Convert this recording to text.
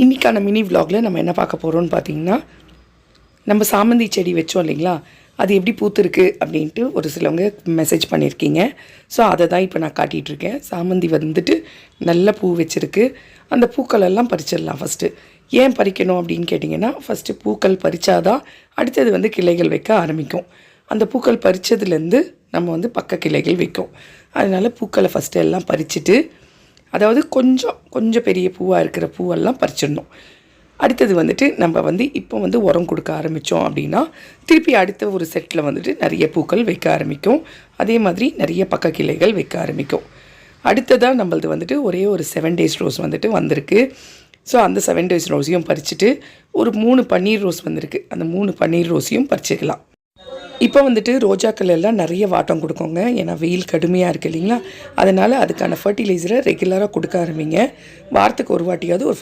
இன்றைக்கான மினி விலாகில் நம்ம என்ன பார்க்க போகிறோம்னு பார்த்தீங்கன்னா, நம்ம சாமந்தி செடி வச்சோம் இல்லைங்களா, அது எப்படி பூத்துருக்கு அப்படின்ட்டு ஒரு சிலவங்க மெசேஜ் பண்ணியிருக்கீங்க. ஸோ அதை தான் இப்போ நான் காட்டிகிட்ருக்கேன். சாமந்தி வந்துட்டு நல்ல பூ வச்சுருக்கு. அந்த பூக்களெல்லாம் பறிச்சிடலாம் ஃபஸ்ட்டு. ஏன் பறிக்கணும் அப்படின்னு கேட்டிங்கன்னா, ஃபஸ்ட்டு பூக்கள் பறித்தாதான் அடுத்தது வந்து கிளைகள் வைக்க ஆரம்பிக்கும். அந்த பூக்கள் பறித்ததுலேருந்து நம்ம பக்க கிளைகள் வைக்கும். அதனால் பூக்களை ஃபஸ்ட்டு எல்லாம் பறிச்சுட்டு, அதாவது கொஞ்சம் பெரிய பூவாக இருக்கிற பூவெல்லாம் பறிச்சிடணும். அடுத்தது நம்ம இப்போ உரம் கொடுக்க ஆரம்பித்தோம் அப்படின்னா, திருப்பி அடுத்த ஒரு செட்டில் நிறைய பூக்கள் வைக்க ஆரம்பிக்கும். அதே மாதிரி நிறைய பக்க கிளைகள் வைக்க ஆரம்பிக்கும். அடுத்ததாக நம்மளது ஒரே ஒரு 7 days ரோஸ் வந்திருக்கு. ஸோ அந்த 7 days ரோஸையும் பறிச்சுட்டு, ஒரு 3 பன்னீர் ரோஸ் வந்திருக்கு. அந்த 3 பன்னீர் ரோஸையும் பறிச்சிக்கலாம். இப்போ ரோஜாக்கள் எல்லாம் நிறைய வாட்டம் கொடுக்குங்க. ஏன்னா வெயில் கடுமையாக இருக்குது இல்லைங்களா, அதனால் அதுக்கான ஃபர்டிலைசரை ரெகுலராக கொடுக்க ஆரம்பிங்க. வாரத்துக்கு ஒரு வாட்டியாவது ஒரு